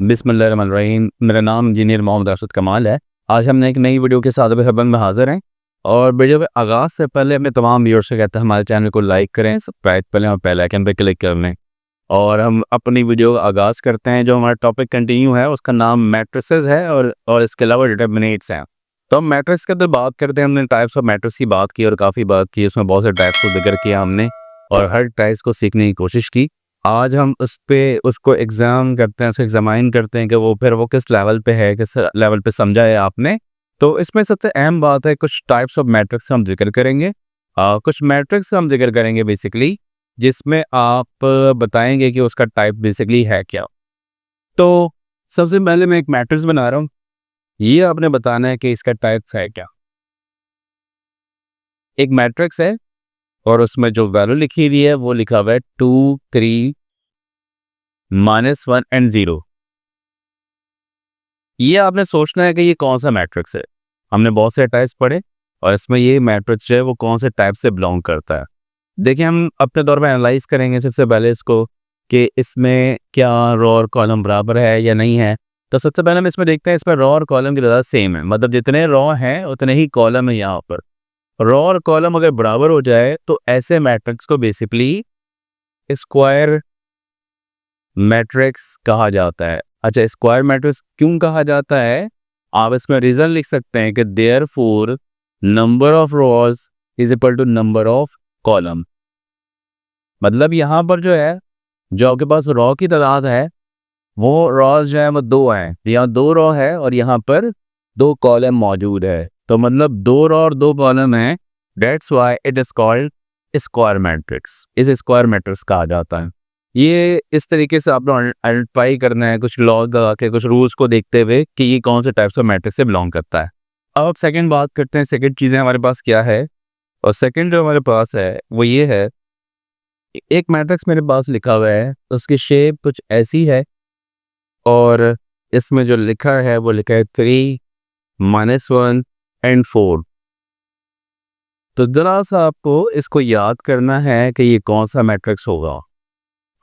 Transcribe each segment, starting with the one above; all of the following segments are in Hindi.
बिस्मिल्लाहिर्रहमानिर्रहीम। मेरा नाम इंजीनियर मोहम्मद राशिद कमाल है। आज हमने एक नई वीडियो के साथ खबरबंद में हाजिर हैं और वीडियो के आगाज़ से पहले अपने तमाम व्यूअर्स से कहते हैं हमारे चैनल को लाइक करें, सब्सक्राइब करें और बेल आइकन पर क्लिक कर लें। और हम अपनी वीडियो का आगाज़ करते हैं। जो हमारा टॉपिक कंटिन्यू है उसका नाम मैट्रिसेस है और इसके अलावा डिटर्मिनेट्स हैं। तो हम मैट्रिक्स के अंदर बात करते हैं। हमने टाइप्स ऑफ मैट्रिक्स की बात की और काफ़ी बात की, उसमें बहुत से टाइप्स को जिक्र किया हमने और हर टाइप्स को सीखने की कोशिश की। आज हम उसको एग्ज़ाम करते हैं, उसको एग्जामाइन करते हैं कि वो किस लेवल पे है, किस लेवल पे समझा है आपने। तो इसमें सबसे अहम बात है कुछ टाइप्स ऑफ मैट्रिक्स हम जिक्र करेंगे। कुछ मैट्रिक्स हम जिक्र करेंगे बेसिकली, जिसमें आप बताएंगे कि उसका टाइप बेसिकली है क्या। तो सबसे पहले मैं एक मैट्रिक्स बना रहा हूँ, ये आपने बताना है कि इसका टाइप्स है क्या। एक मैट्रिक्स है और उसमें जो वैल्यू लिखी हुई है वो लिखा हुआ है 2, 3, -1 एंड 0। ये आपने सोचना है कि ये कौन सा मैट्रिक्स है। हमने बहुत से टाइप्स पढ़े और इसमें ये मैट्रिक्स जो है वो कौन से टाइप से बिलोंग करता है। देखिए, हम अपने तौर पर एनालाइज करेंगे सबसे पहले इसको कि इसमें क्या रो और कॉलम बराबर है या नहीं है। तो सबसे पहले हम इसमें देखते हैं, इसमें रो और कॉलम की तादाद सेम है, मतलब जितने रो हैं उतने ही कॉलम है। यहाँ पर रो और कॉलम अगर बराबर हो जाए तो ऐसे मैट्रिक्स को बेसिकली स्क्वायर मैट्रिक्स कहा जाता है। अच्छा, स्क्वायर मैट्रिक्स क्यों कहा जाता है, आप इसमें रीजन लिख सकते हैं कि therefore number of rows is equal to number of column. मतलब यहाँ पर जो है, जो आपके पास रो की तादाद है वो रोज जो है वो 2 हैं। यहाँ 2 रो है और यहाँ पर 2 कॉलम मौजूद है। तो मतलब 2 रो और 2 कॉलम है, that's why it is called square matrix. इस स्क्वायर मैट्रिक्स कहा जाता है। ये इस तरीके से आपको आइडेंटिफाई करना है, कुछ लॉज लगा के, कुछ रूल्स को देखते हुए कि ये कौन से टाइप्स ऑफ मैट्रिक्स से बिलोंग करता है। अब सेकंड बात करते हैं, सेकंड चीज़ें हमारे पास क्या है। और सेकंड जो हमारे पास है वो ये है, एक मैट्रिक्स मेरे पास लिखा हुआ है, उसकी शेप कुछ ऐसी है और इसमें जो लिखा है वो लिखा है 3, -1 एंड 4। तो ज़रा सा आपको इसको याद करना है कि ये कौन सा मैट्रिक्स होगा।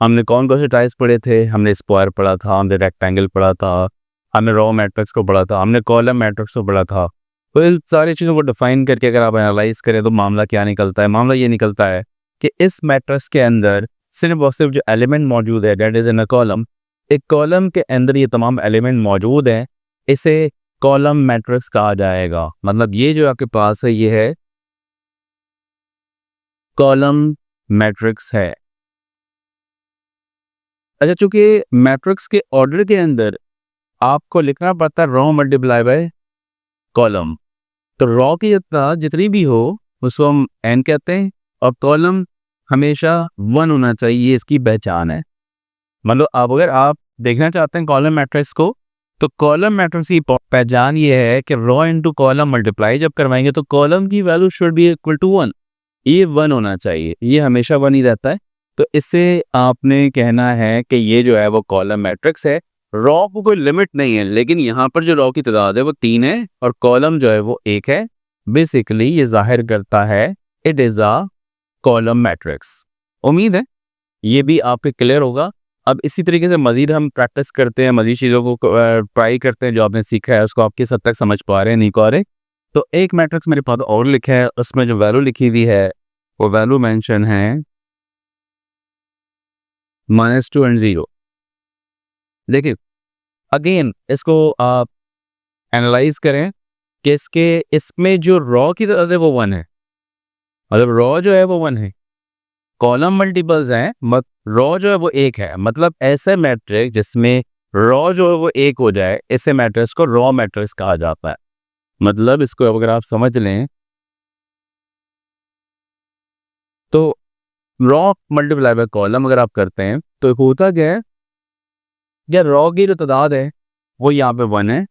हमने कौन कौन से टाइप्स पढ़े थे, हमने स्क्वायर पढ़ा था, हमने रेक्टेंगल पढ़ा था, हमने रो मैट्रिक्स को पढ़ा था, हमने कॉलम मैट्रिक्स को पढ़ा था। तो इन सारी चीज़ों को डिफाइन करके अगर आप एनालाइज करें तो मामला क्या निकलता है। मामला ये निकलता है कि इस मैट्रिक्स के अंदर सिर्फ और सिर्फ जो एलिमेंट मौजूद है, that is in a column, एक कॉलम के अंदर ये तमाम एलिमेंट मौजूद हैं, इसे कॉलम मैट्रिक्स कहा जाएगा। मतलब ये जो आपके पास है ये है कॉलम मैट्रिक्स है। अच्छा, चूंकि मैट्रिक्स के ऑर्डर के अंदर आपको लिखना पड़ता है रो मल्टीप्लाई बाय कॉलम। तो रो की जितनी भी हो उसको हम n कहते हैं और कॉलम हमेशा 1 होना चाहिए, ये इसकी पहचान है। मतलब अब अगर आप देखना चाहते हैं कॉलम मैट्रिक्स को, तो कॉलम मैट्रिक्स की पहचान ये है कि रो इनटू कॉलम मल्टीप्लाई जब करवाएंगे तो कॉलम की value should be equal to 1। ये 1 होना चाहिए, ये हमेशा 1 ही रहता है। तो इससे आपने कहना है कि ये जो है वो कॉलम मैट्रिक्स है। रो को कोई लिमिट नहीं है, लेकिन यहाँ पर जो रो की तादाद है वो 3 है और कॉलम जो है वो 1 है। बेसिकली ये जाहिर करता है it is a column matrix. उम्मीद है ये भी आपके क्लियर होगा। अब इसी तरीके से मज़ीद हम प्रैक्टिस करते हैं, मज़ीद चीज़ों को ट्राई करते हैं, जो आपने सीखा है उसको आप किस हद तक समझ पा रहे हैं, नहीं पा रहे। तो एक मैट्रिक्स मेरे पास और लिखा है, उसमें जो वैल्यू लिखी हुई है वो वैल्यू मेंशन है -2 एंड 0। देखिए, अगेन इसको आप एनालाइज करें कि इसमें जो रो की तादाद है वो 1 है, मतलब रो जो है वो 1 है, कॉलम मल्टीपल्स हैं, मत रो जो है वो 1 है। मतलब ऐसे मैट्रिक्स जिसमें रो जो है वो 1 हो जाए, ऐसे मैट्रिक्स को रो मैट्रिक्स कहा जाता है। मतलब इसको अगर आप समझ लें तो रो मल्टीप्लाई बाय कॉलम अगर आप करते हैं तो होता क्या है, या रो की जो तादाद है वो यहाँ पे 1 है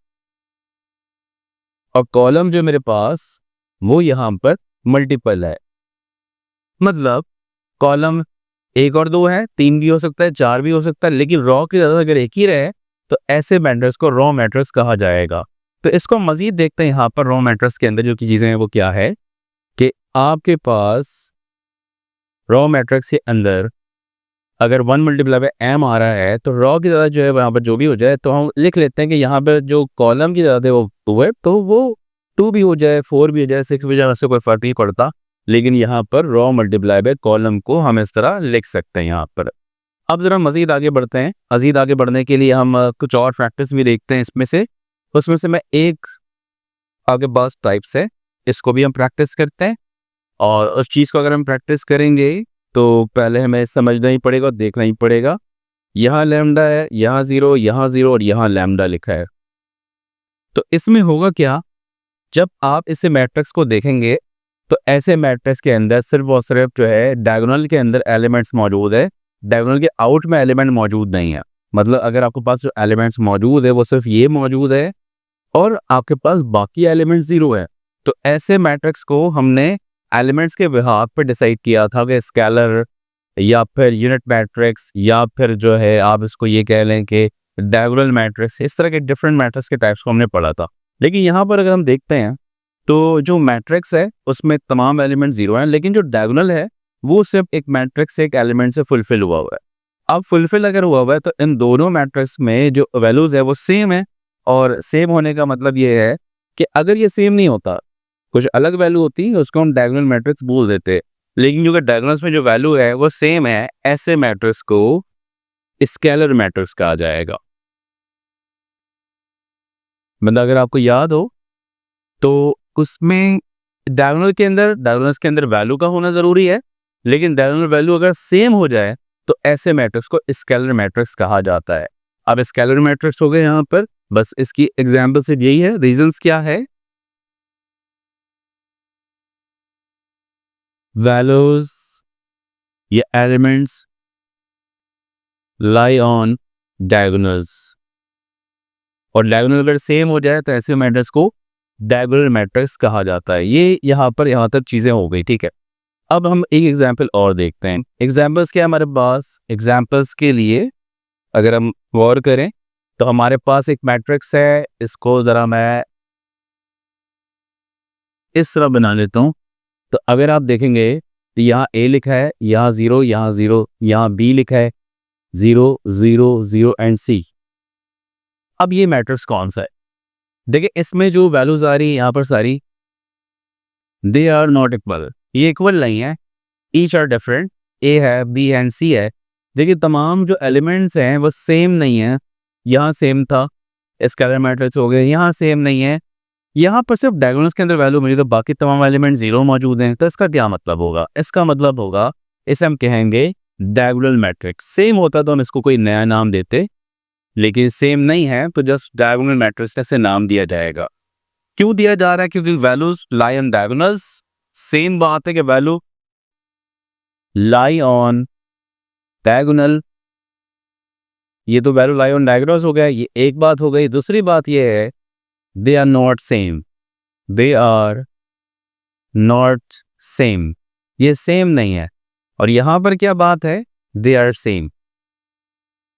और कॉलम जो मेरे पास वो यहाँ पर मल्टीपल है। मतलब कॉलम 1 और 2 है, 3 भी हो सकता है, 4 भी हो सकता है, लेकिन रो की तादाद अगर 1 ही रहे तो ऐसे मैट्रिक्स को रो मैट्रिक्स कहा जाएगा। तो इसको मजीद देखते हैं, यहाँ पर रो मैट्रिक्स के अंदर जो की चीज़ें हैं वो क्या है कि आपके पास रो मैट्रिक्स के अंदर अगर 1 मल्टीप्लाई बाय m आ रहा है तो रॉ की ज़्यादा जो है वहाँ पर जो भी हो जाए तो हम लिख लेते हैं कि यहाँ पर जो कॉलम की ज़्यादा है वो 2 है, तो वो 2 भी हो जाए, 4 भी हो जाए, 6 भी हो जाए, उससे कोई फ़र्क नहीं पड़ता। लेकिन यहाँ पर रॉ मल्टीप्लाई बाय कॉलम को हम इस तरह लिख सकते हैं यहाँ पर। अब ज़रा मज़ीद आगे बढ़ते हैं। मज़ीद आगे बढ़ने के लिए हम कुछ और प्रैक्टिस भी देखते हैं इसमें से। उसमें से मैं एक आगे बस टाइप्स है, इसको भी हम प्रैक्टिस करते हैं। और उस चीज़ को अगर हम प्रैक्टिस करेंगे तो पहले हमें समझना ही पड़ेगा और देखना ही पड़ेगा। यहाँ लैम्डा है, यहाँ 0, यहाँ 0 और यहाँ लैम्डा लिखा है। तो इसमें होगा क्या, जब आप इसे मैट्रिक्स को देखेंगे तो ऐसे मैट्रिक्स के अंदर सिर्फ और सिर्फ जो है डायगोनल के अंदर एलिमेंट्स मौजूद है, डायगोनल के आउट में एलिमेंट मौजूद नहीं है। मतलब अगर आपके पास जो एलिमेंट्स मौजूद है वो सिर्फ ये मौजूद है और आपके पास बाकी एलिमेंट 0 है। तो ऐसे मैट्रिक्स को हमने एलिमेंट्स के बिहाफ पे डिसाइड किया था कि स्केलर या फिर यूनिट मैट्रिक्स या फिर जो है आप इसको ये कह लें कि डायगोनल मैट्रिक्स, इस तरह के डिफरेंट मैट्रिक्स के टाइप्स को हमने पढ़ा था। लेकिन यहाँ पर अगर हम देखते हैं तो जो मैट्रिक्स है उसमें तमाम एलिमेंट 0 हैं, लेकिन जो डायगोनल है वो सिर्फ एक मैट्रिक्स से एक एलिमेंट से फुलफिल हुआ हुआ है। अब फुलफिल अगर हुआ हुआ है तो इन दोनों मैट्रिक्स में जो वैल्यूज है वो सेम है। और सेम होने का मतलब ये है कि अगर ये सेम नहीं होता, कुछ अलग वैल्यू होती, उसको हम डायगोनल मैट्रिक्स बोल देते। लेकिन क्योंकि डायगोनल्स में जो वैल्यू है वो सेम है, ऐसे मैट्रिक्स को स्केलर मैट्रिक्स कहा जाएगा। मतलब अगर आपको याद हो तो उसमें डायगोनल्स के अंदर वैल्यू का होना जरूरी है, लेकिन डायगोनल वैल्यू अगर सेम हो जाए तो ऐसे मैट्रिक्स को स्केलर मैट्रिक्स कहा जाता है। अब स्केलर मैट्रिक्स हो गए यहाँ पर, बस इसकी एग्जांपल से यही है। रीजंस क्या है, वैल्यूज या एलिमेंट्स लाई ऑन डायगोनल्स, और डायगोनल अगर सेम हो जाए तो ऐसे मैट्रिक्स को डायगोनल मैट्रिक्स कहा जाता है। ये यहाँ तक चीजें हो गई, ठीक है। अब हम एक एग्जाम्पल और देखते हैं। एग्जाम्पल्स क्या है हमारे पास, एग्जाम्पल्स के लिए अगर हम गौर करें तो हमारे पास एक मैट्रिक्स है, इसको ज़रा मैं इस तरह बना लेता हूँ। तो अगर आप देखेंगे तो यहाँ A लिखा है, यहाँ 0, यहाँ 0, यहाँ B लिखा है 0, 0, 0 एंड C। अब ये मैट्रिक्स कौन सा है, देखिए इसमें जो वैल्यूज आ रही है यहाँ पर सारी, दे आर नॉट इक्वल, ये इक्वल नहीं है, ईच आर डिफरेंट। A है, B एंड C है। देखिए तमाम जो एलिमेंट्स हैं वो सेम नहीं है। यहाँ सेम था, स्केलर मैट्रिक्स हो गए, यहाँ सेम नहीं है। यहाँ पर सिर्फ डायगोनल्स के अंदर वैल्यू मिली तो बाकी तमाम एलिमेंट 0 मौजूद हैं। तो इसका क्या मतलब होगा, इसका मतलब होगा इसे हम कहेंगे डायगोनल मैट्रिक्स। सेम होता तो हम इसको कोई नया नाम देते, लेकिन सेम नहीं है तो जस्ट डायगोनल मैट्रिक्स ऐसे नाम दिया जाएगा। क्यों दिया जा रहा है, क्योंकि values lie on diagonals. Same बात है कि वैल्यू लाई ऑन डायगोनल, ये तो वैल्यू लाई ऑन डायगोनल्स हो गया, ये एक बात हो गई। दूसरी बात ये है they are not same, they are not same, ये सेम नहीं है। और यहां पर क्या बात है, दे आर सेम,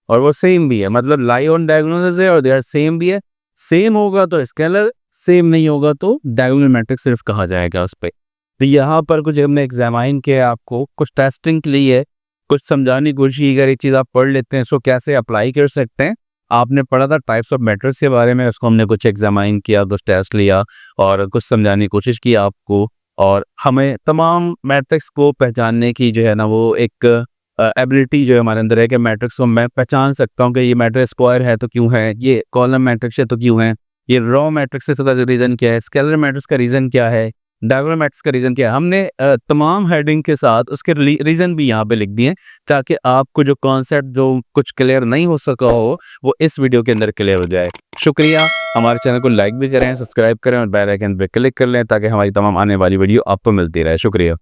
और वो सेम भी है, मतलब लाई ऑन डायगोनल्स है और दे आर सेम भी है। सेम होगा तो स्केलर, सेम नहीं होगा तो डायगोनल मैट्रिक्स सिर्फ कहा जाएगा उस पर। तो यहाँ पर कुछ हमने एग्जामाइन किया, आपको कुछ टेस्टिंग के लिए कुछ समझाने की कोशिश की। अगर एक चीज़ आप पढ़ लेते हैं इसको कैसे अप्लाई कर सकते हैं। आपने पढ़ा था टाइप्स ऑफ मैट्रिक्स के बारे में, उसको हमने कुछ एग्जामाइन किया, कुछ टेस्ट लिया और कुछ समझाने की कोशिश की आपको। और हमें तमाम मैट्रिक्स को पहचानने की जो है ना वो एक एबिलिटी जो है हमारे अंदर है कि मैट्रिक्स को मैं पहचान सकता हूँ कि ये मैट्रिक्स स्क्वायर है तो क्यों है, ये कॉलम मैट्रिक्स है तो क्यों है, ये रॉ मैट्रिक्स है तो रीज़न क्या है, स्केलर मैट्रिक्स का रीज़न क्या है, डायगोनल मैट्रिक्स का रीज़न क्या है। हमने तमाम हेडिंग के साथ उसके रीज़न भी यहाँ पे लिख दिए ताकि आपको जो कॉन्सेप्ट जो कुछ क्लियर नहीं हो सका हो वो इस वीडियो के अंदर क्लियर हो जाए। शुक्रिया। हमारे चैनल को लाइक भी करें, सब्सक्राइब करें और बेल आइकन पे क्लिक कर लें ताकि हमारी तमाम आने वाली वीडियो आपको मिलती रहे। शुक्रिया।